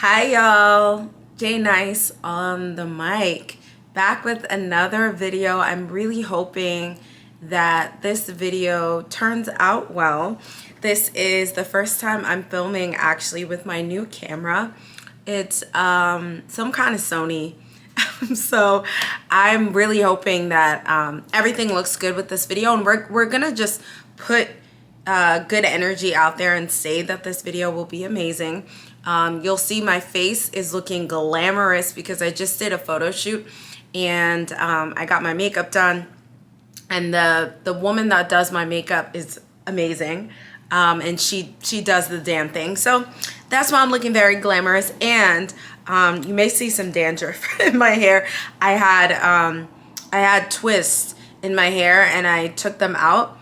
Hi y'all, Nice on the mic, back with another video. I'm really hoping that this video turns out well. This is the first time I'm filming actually with my new camera. It's some kind of Sony. So I'm really hoping that everything looks good with this video, and we're gonna just put good energy out there and say that this video will be amazing. You'll see my face is looking glamorous because I just did a photo shoot and I got my makeup done, and the woman that does my makeup is amazing, and she does the damn thing. So that's why I'm looking very glamorous. And you may see some dandruff in my hair. I had twists in my hair and I took them out.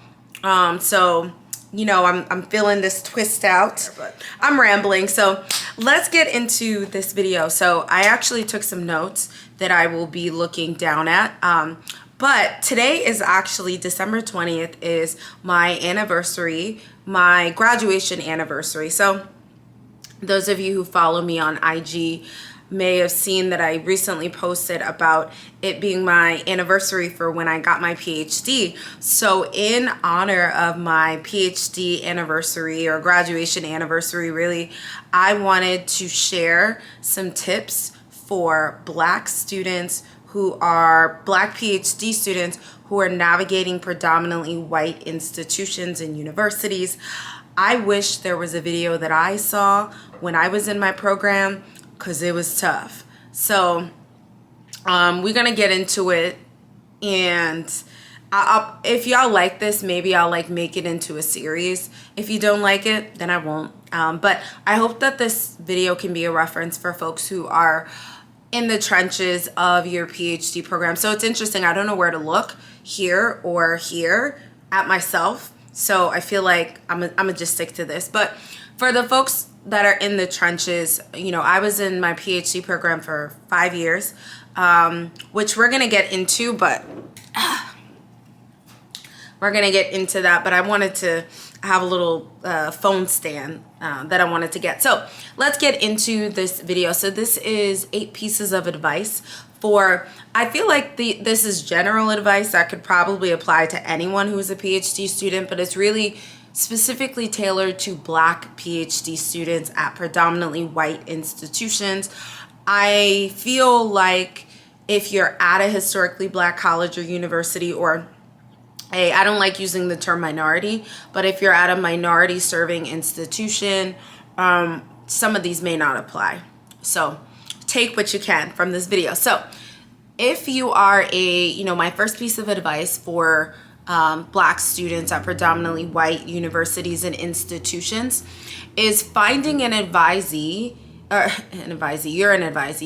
So you know, I'm feeling this twist out, but I'm rambling. So let's get into this video. So I actually took some notes that I will be looking down at. But today is actually December 20th is my anniversary, my graduation anniversary. So those of you who follow me on IG may have seen that I recently posted about it being my anniversary for when I got my PhD. So in honor of my PhD anniversary, or graduation anniversary really, I wanted to share some tips for Black students who are Black PhD students who are navigating predominantly white institutions and universities. I wish there was a video that I saw when I was in my program, because it was tough. So we're gonna get into it, and if y'all like this, maybe I'll make it into a series. If you don't like it, then I won't. But I hope that this video can be a reference for folks who are in the trenches of your PhD program. So it's interesting, I don't know where to look, here or here, at myself. So I feel like I'm gonna just stick to this. But for the folks that are in the trenches, you know, I was in my PhD program for 5 years, which we're gonna get into, but we're gonna get into that. But I wanted to have a little phone stand that I wanted to get. So let's get into this video. So this is 8 pieces of advice for, I feel like this is general advice that could probably apply to anyone who's a PhD student, but it's really specifically tailored to Black PhD students at predominantly white institutions. I feel like if you're at a historically Black college or university, or I don't like using the term minority, but if you're at a minority serving institution, some of these may not apply. So take what you can from this video. So if you are my first piece of advice for Black students at predominantly white universities and institutions is finding an advisee,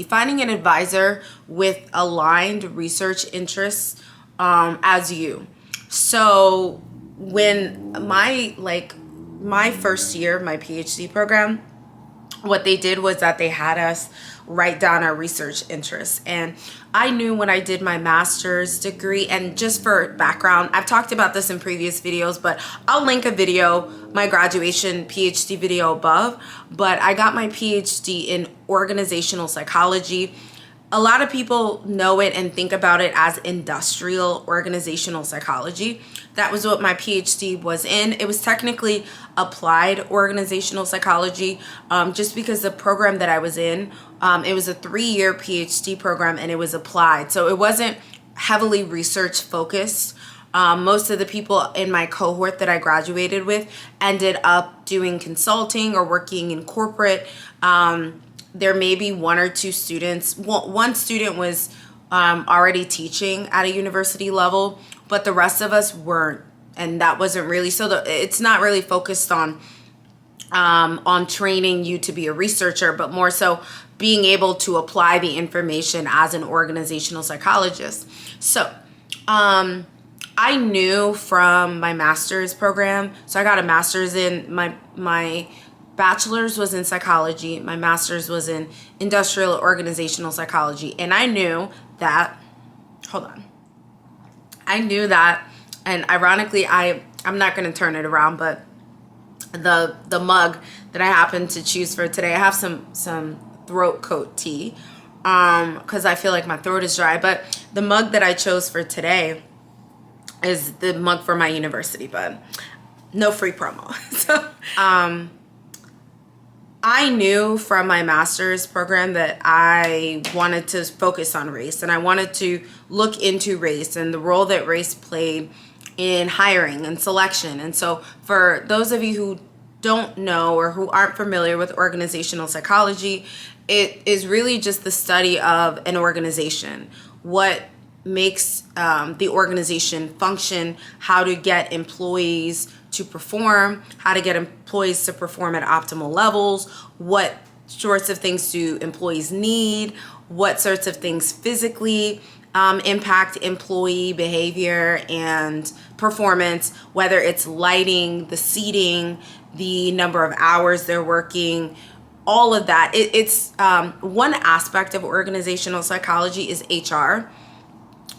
finding an advisor with aligned research interests as you. So when my first year of my PhD program, what they did was that they had us write down our research interests. And I knew when I did my master's degree, and just for background, I've talked about this in previous videos, but I'll link a video, my graduation PhD video above, but I got my PhD in organizational psychology. A lot of people know it and think about it as industrial organizational psychology. That was what my PhD was in. It was technically applied organizational psychology, just because the program that I was in, it was a 3-year PhD program and it was applied. So it wasn't heavily research focused. Most of the people in my cohort that I graduated with ended up doing consulting or working in corporate. There may be 1 or 2 students. One student was already teaching at a university level, but the rest of us weren't, and that wasn't really, so it's not really focused on training you to be a researcher, but more so being able to apply the information as an organizational psychologist. So I knew from my master's program, so I got a master's in my bachelor's was in psychology, my master's was in industrial organizational psychology, and I knew that, and ironically, I'm not going to turn it around, but the mug that I happen to choose for today, I have some throat coat tea because I feel like my throat is dry. But the mug that I chose for today is the mug for my university, but no free promo. So I knew from my master's program that I wanted to focus on race, and I wanted to look into race and the role that race played in hiring and selection. And so for those of you who don't know or who aren't familiar with organizational psychology, it is really just the study of an organization, what makes the organization function, how to get employees to perform, how to get employees to perform at optimal levels, what sorts of things do employees need, what sorts of things physically impact employee behavior and performance, whether it's lighting, the seating, the number of hours they're working, all of that. It's one aspect of organizational psychology is HR,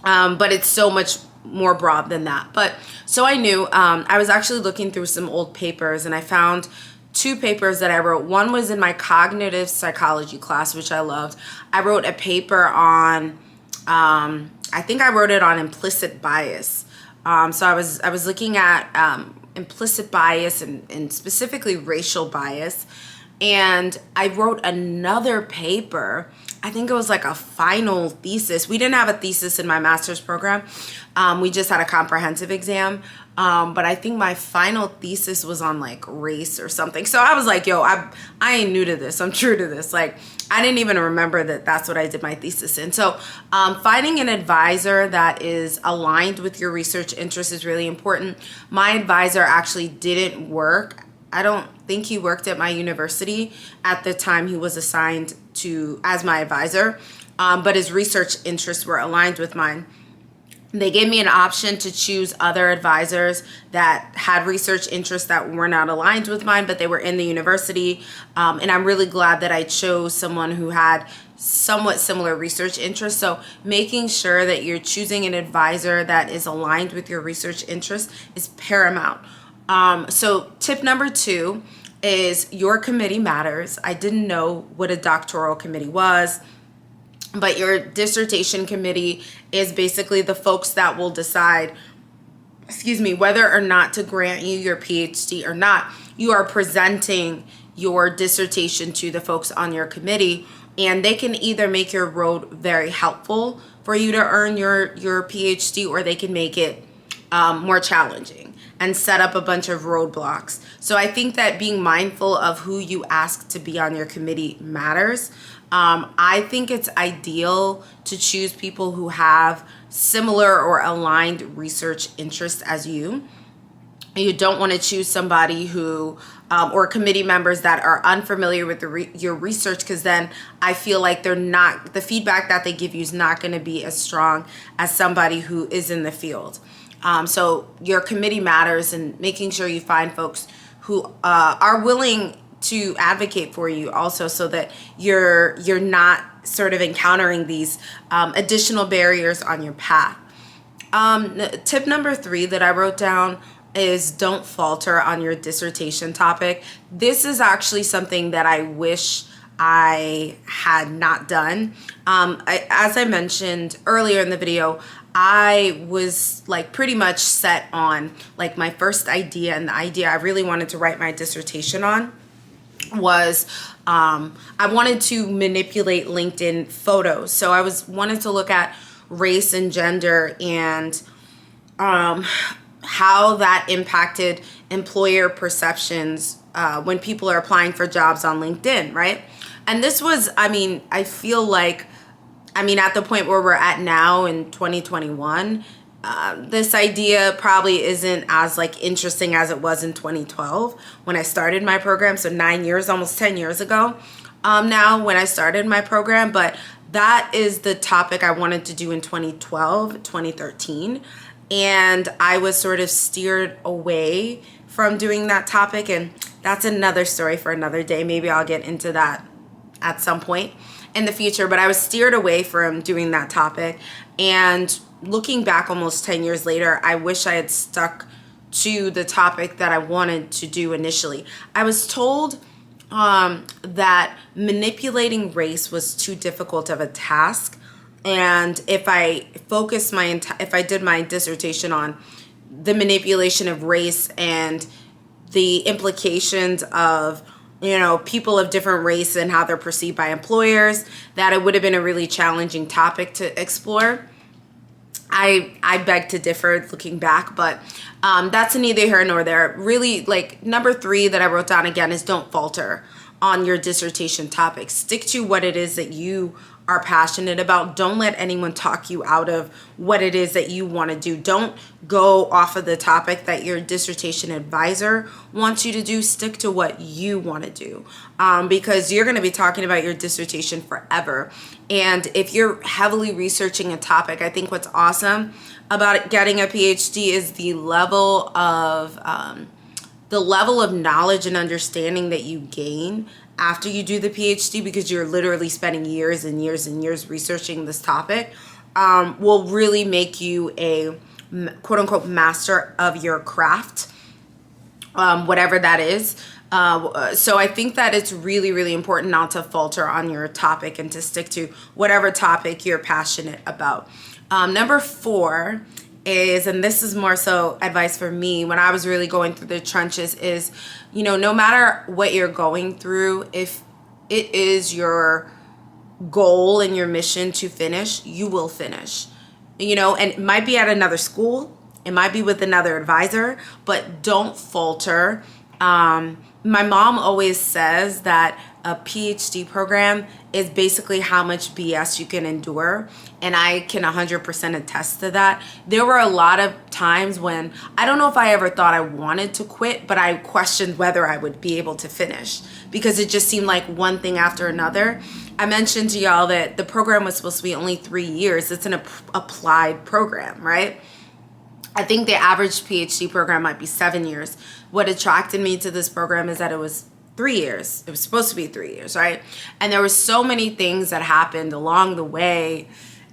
but it's so much more broad than that. But so I knew I was actually looking through some old papers, and I found two papers that I wrote. One was in my cognitive psychology class, which I loved. I wrote a paper on I think I wrote it on implicit bias. So I was looking at implicit bias and specifically racial bias. And I wrote another paper. I think it was like a final thesis. We didn't have a thesis in my master's program. We just had a comprehensive exam. But I think my final thesis was on like race or something. So I was like, yo, I ain't new to this. I'm true to this. Like, I didn't even remember that that's what I did my thesis in. So finding an advisor that is aligned with your research interests is really important. My advisor actually didn't work. I don't think he worked at my university at the time he was assigned to as my advisor, but his research interests were aligned with mine. They gave me an option to choose other advisors that had research interests that were not aligned with mine, but they were in the university. And I'm really glad that I chose someone who had somewhat similar research interests. So making sure that you're choosing an advisor that is aligned with your research interests is paramount. So tip number 2 is your committee matters. I didn't know what a doctoral committee was, but your dissertation committee is basically the folks that will decide, whether or not to grant you your PhD or not. You are presenting your dissertation to the folks on your committee, and they can either make your road very helpful for you to earn your PhD, or they can make it more challenging and set up a bunch of roadblocks. So I think that being mindful of who you ask to be on your committee matters. I think it's ideal to choose people who have similar or aligned research interests as you. You don't want to choose somebody who, or committee members that are unfamiliar with your research, because then I feel like the feedback that they give you is not going to be as strong as somebody who is in the field. So your committee matters, and making sure you find folks who are willing to advocate for you also, so that you're not sort of encountering these additional barriers on your path. Tip number 3 that I wrote down is don't falter on your dissertation topic. This is actually something that I wish I had not done. As I mentioned earlier in the video, I was like pretty much set on like my first idea, and the idea I really wanted to write my dissertation on was I wanted to manipulate LinkedIn photos. So I wanted to look at race and gender and how that impacted employer perceptions when people are applying for jobs on LinkedIn, right? And this was, I feel like, at the point where we're at now in 2021, this idea probably isn't as like interesting as it was in 2012 when I started my program. So 9 years, almost 10 years ago now when I started my program. But that is the topic I wanted to do in 2012, 2013. And I was sort of steered away from doing that topic. And that's another story for another day. Maybe I'll get into that at some point in the future. But I was steered away from doing that topic. And looking back almost 10 years later, I wish I had stuck to the topic that I wanted to do initially. I was told that manipulating race was too difficult of a task. And if I if I did my dissertation on the manipulation of race and the implications of, you know, people of different race and how they're perceived by employers, that it would have been a really challenging topic to explore. I beg to differ looking back, but that's neither here nor there. Really, like, number 3 that I wrote down again is don't falter on your dissertation topic. Stick to what it is that you are passionate about. Don't let anyone talk you out of what it is that you want to do. Don't go off of the topic that your dissertation advisor wants you to do. Stick to what you want to do, because you're going to be talking about your dissertation forever. And if you're heavily researching a topic, I think what's awesome about getting a PhD is the level of knowledge and understanding that you gain after you do the PhD, because you're literally spending years and years and years researching this topic, will really make you a quote unquote master of your craft, whatever that is. So I think that it's really, really important not to falter on your topic and to stick to whatever topic you're passionate about. Number 4 is, and this is more so advice for me when I was really going through the trenches, is, you know, no matter what you're going through, if it is your goal and your mission to finish, you will finish. You know, and it might be at another school, it might be with another advisor, but don't falter. My mom always says that a PhD program is basically how much BS you can endure. And I can 100% attest to that. There were a lot of times when I don't know if I ever thought I wanted to quit, but I questioned whether I would be able to finish because it just seemed like one thing after another. I mentioned to y'all that the program was supposed to be only 3 years. It's an applied program, right? I think the average PhD program might be 7 years. What attracted me to this program is that it was 3 years. It was supposed to be 3 years, right? And there were so many things that happened along the way.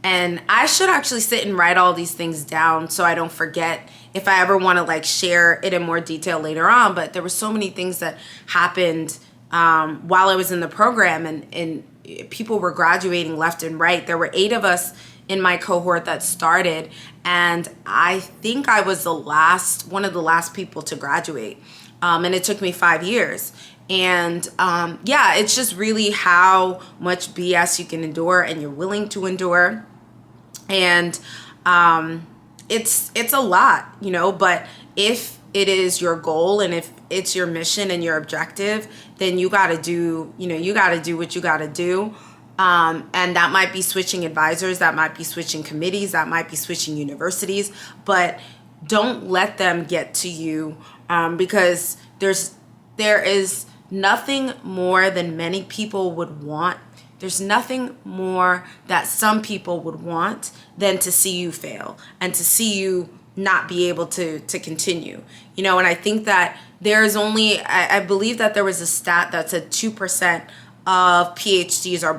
And I should actually sit and write all these things down so I don't forget if I ever want to like share it in more detail later on. But there were so many things that happened while I was in the program, and people were graduating left and right. There were 8 of us in my cohort that started, and I think I was one of the last people to graduate. And it took me 5 years. And yeah, it's just really how much BS you can endure and you're willing to endure. And it's a lot, you know, but if it is your goal and if it's your mission and your objective, then you got to do, you know, you got to do what you got to do. And that might be switching advisors, that might be switching committees, that might be switching universities, but don't let them get to you, because there is nothing more than many people would want. There's nothing more that some people would want than to see you fail and to see you not be able to continue. You know, and I think that there's only, I believe that there was a stat that said 2% of PhDs are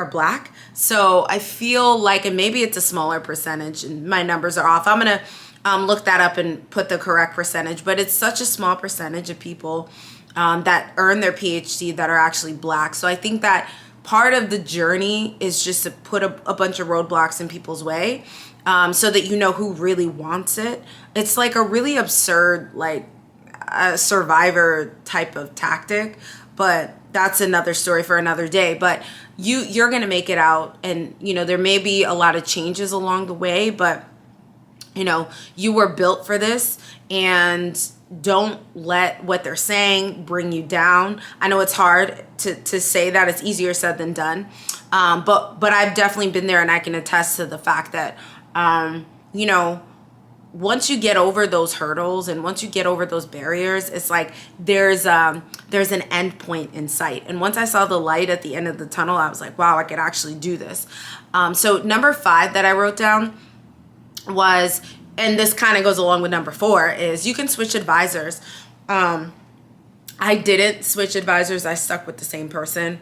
black. So I feel like, and maybe it's a smaller percentage and my numbers are off. I'm going to look that up and put the correct percentage, but it's such a small percentage of people that earn their PhD that are actually black. So I think that part of the journey is just to put a bunch of roadblocks in people's way, so that you know who really wants it. It's like a really absurd, like a survivor type of tactic, but that's another story for another day. But you're going to make it out, and you know there may be a lot of changes along the way, but you know you were built for this, and don't let what they're saying bring you down. I know it's hard to say that. It's easier said than done, but I've definitely been there, and I can attest to the fact that you know, once you get over those hurdles and once you get over those barriers, it's like there's an end point in sight. And once I saw the light at the end of the tunnel, I was like, wow, I could actually do this. So number 5 that I wrote down was, and this kind of goes along with number 4, is you can switch advisors. I didn't switch advisors. I stuck with the same person.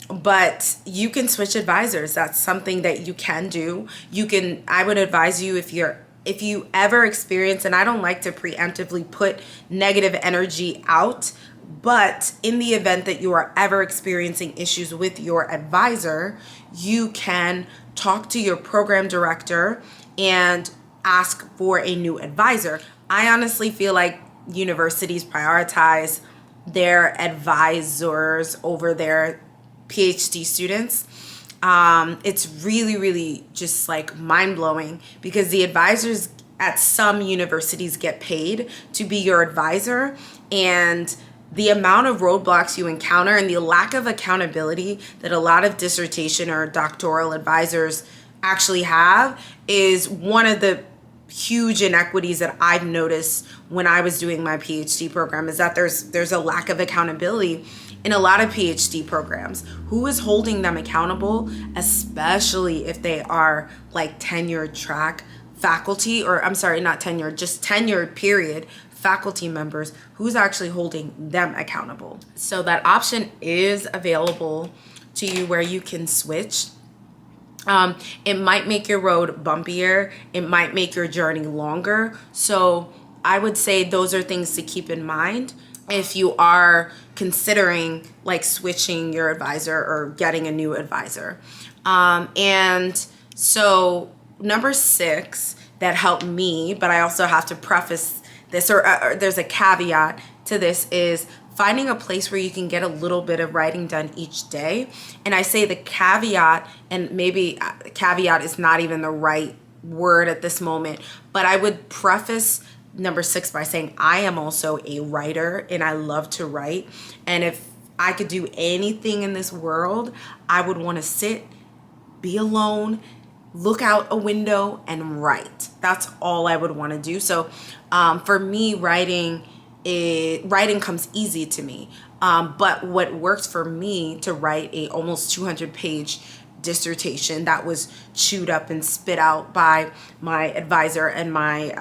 But you can switch advisors. That's something that you can do. I would advise you, if you ever experience, and I don't like to preemptively put negative energy out, But in the event that you are ever experiencing issues with your advisor, you can talk to your program director and ask for a new advisor. I honestly feel like universities prioritize their advisors over their PhD students. It's really, really just like mind-blowing, because the advisors at some universities get paid to be your advisor, and the amount of roadblocks you encounter and the lack of accountability that a lot of dissertation or doctoral advisors actually have is one of the huge inequities that I've noticed when I was doing my PhD program, is that there's a lack of accountability in a lot of PhD programs. Who is holding them accountable, especially if they are like tenured track faculty, or I'm sorry, not tenured, just tenured period faculty members? Who's actually holding them accountable? So that option is available to you where you can switch. It might make your road bumpier. It might make your journey longer. So I would say those are things to keep in mind if you are considering like switching your advisor or getting a new advisor. And so number 6 that helped me, but I also have to preface this, or there's a caveat to this, is finding a place where you can get a little bit of writing done each day. And I say the caveat, and maybe caveat is not even the right word at this moment, but I would preface number 6 by saying I am also a writer and I love to write. And if I could do anything in this world, I would want to sit, be alone, look out a window and write. That's all I would want to do. So for me, writing comes easy to me. But what worked for me to write a almost 200-page dissertation that was chewed up and spit out by my advisor and my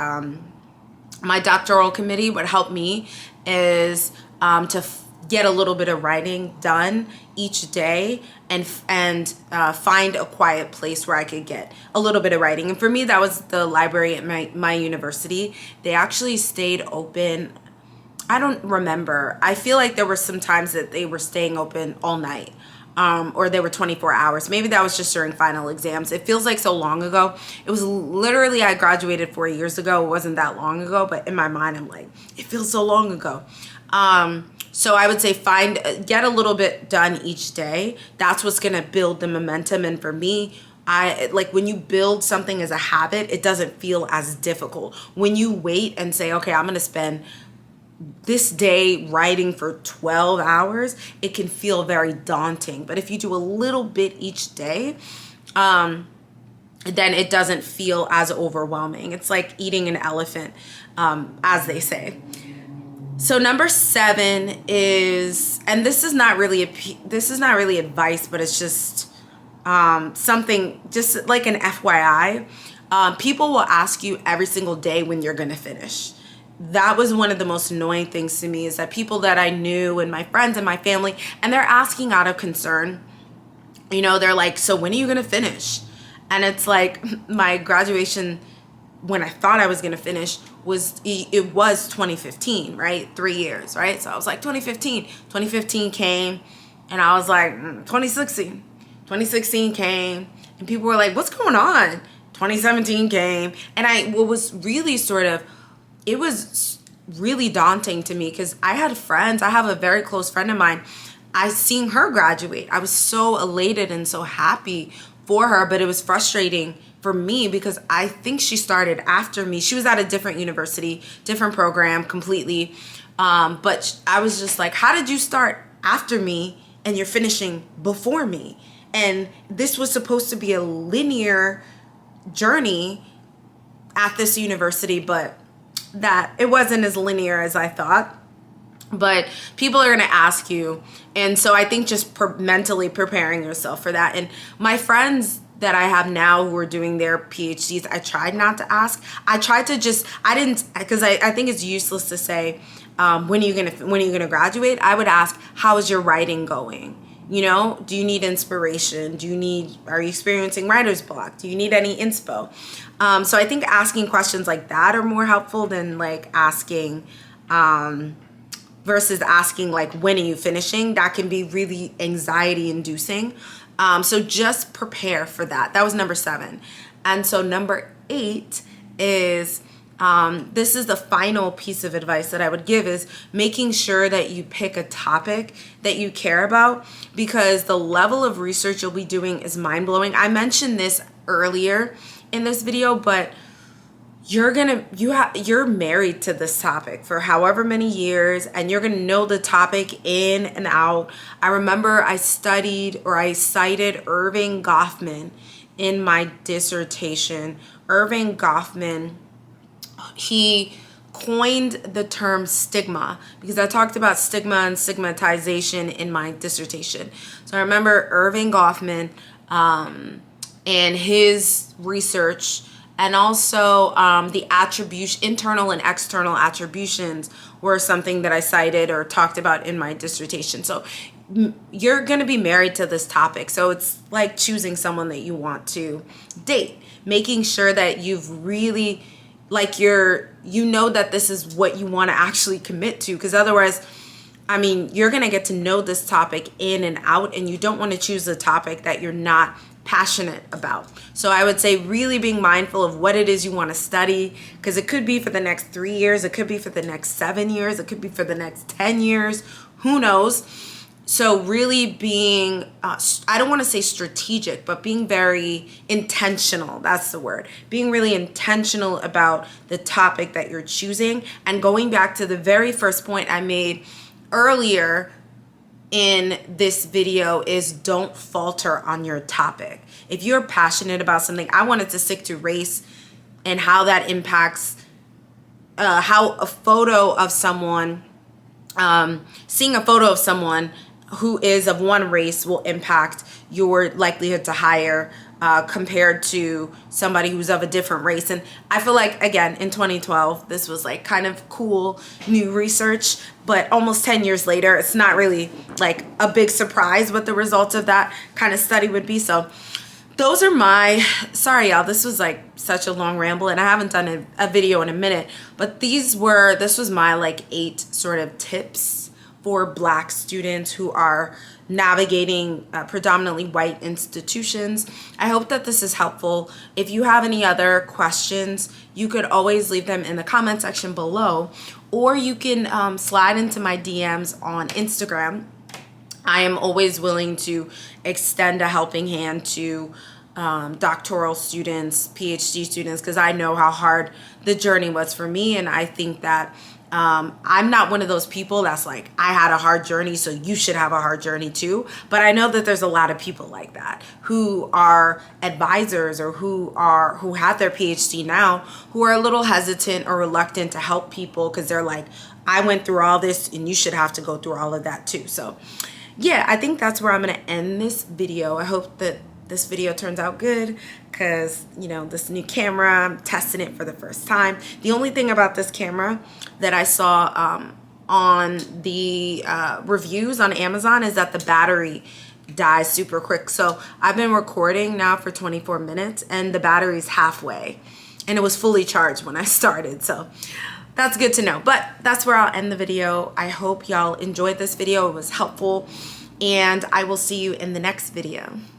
doctoral committee, what helped me is to get a little bit of writing done each day and find a quiet place where I could get a little bit of writing. And for me, that was the library at my university. They actually stayed open. I don't remember. I feel like there were some times that they were staying open all night, or they were 24 hours. Maybe that was just during final exams. It feels like so long ago. It was literally, I graduated 4 years ago. It wasn't that long ago, but in my mind, I'm like, it feels so long ago. So I would say get a little bit done each day. That's what's gonna build the momentum. And for me, I like when you build something as a habit, it doesn't feel as difficult. When you wait and say, okay, I'm gonna spend this day writing for 12 hours, it can feel very daunting. But if you do a little bit each day, then it doesn't feel as overwhelming. It's like eating an elephant, as they say. So number 7 is, and this is not really advice, but it's just something, just like an FYI. People will ask you every single day when you're gonna finish. That was one of the most annoying things to me, is that people that I knew and my friends and my family, and they're asking out of concern. You know, they're like, so when are you gonna finish? And it's like my graduation, when I thought I was gonna finish, was 2015, right? 3 years, right? So I was like 2015 came, and I was like 2016 came, and people were like, what's going on? 2017 came, and what was really it was really daunting to me, because I had friends. I have a very close friend of mine. I seen her graduate. I was so elated and so happy for her, but it was frustrating for me because I think she started after me. She was at a different university, different program completely. But I was just like, how did you start after me and you're finishing before me? And this was supposed to be a linear journey at this university, but that it wasn't as linear as I thought. But people are going to ask you. And so I think just mentally preparing yourself for that. And my friends that I have now who are doing their PhDs, I tried not to ask. I tried to because I think it's useless to say, when are you gonna graduate? I would ask, how is your writing going? You know, do you need inspiration? Are you experiencing writer's block? Do you need any inspo? So I think asking questions like that are more helpful than like asking, versus asking like, when are you finishing? That can be really anxiety inducing. So just prepare for that. That was number 7. And so number 8 is, this is the final piece of advice that I would give, is making sure that you pick a topic that you care about, because the level of research you'll be doing is mind-blowing. I mentioned this earlier in this video, but you're married to this topic for however many years, and you're gonna know the topic in and out. I remember I cited Irving Goffman in my dissertation. Irving Goffman, he coined the term stigma, because I talked about stigma and stigmatization in my dissertation. So I remember Irving Goffman and his research, and also the internal and external attributions were something that I cited or talked about in my dissertation. So you're going to be married to this topic. So it's like choosing someone that you want to date, making sure that you've really, like, you know that this is what you want to actually commit to, because otherwise, I mean, you're going to get to know this topic in and out, and you don't want to choose a topic that you're not passionate about. So I would say really being mindful of what it is you want to study, because it could be for the next 3 years, it could be for the next 7 years, it could be for the next 10 years, who knows. So really being, I don't want to say strategic, but being very intentional, that's the word. Being really intentional about the topic that you're choosing. And going back to the very first point I made earlier in this video, is don't falter on your topic. If you're passionate about something, I wanted to stick to race and how that impacts, how a photo of someone, seeing a photo of someone who is of one race will impact your likelihood to hire compared to somebody who's of a different race. And I feel like, again, in 2012, this was like kind of cool new research, but almost 10 years later, it's not really like a big surprise what the results of that kind of study would be. So those are sorry y'all, this was like such a long ramble, and I haven't done a video in a minute, but this was my like 8 sort of tips for Black students who are navigating predominantly white institutions. I hope that this is helpful. If you have any other questions, you could always leave them in the comment section below, or you can slide into my DMs on Instagram. I am always willing to extend a helping hand to doctoral students, PhD students, because I know how hard the journey was for me, and I think that I'm not one of those people that's like, I had a hard journey, so you should have a hard journey too. But I know that there's a lot of people like that who are advisors, or who have their PhD now, who are a little hesitant or reluctant to help people, because they're like, I went through all this and you should have to go through all of that too. So yeah, I think that's where I'm going to end this video. I hope that this video turns out good, because, you know, this new camera, I'm testing it for the first time. The only thing about this camera that I saw on the reviews on Amazon is that the battery dies super quick. So I've been recording now for 24 minutes and the battery's halfway, and it was fully charged when I started. So that's good to know. But that's where I'll end the video. I hope y'all enjoyed this video. It was helpful, and I will see you in the next video.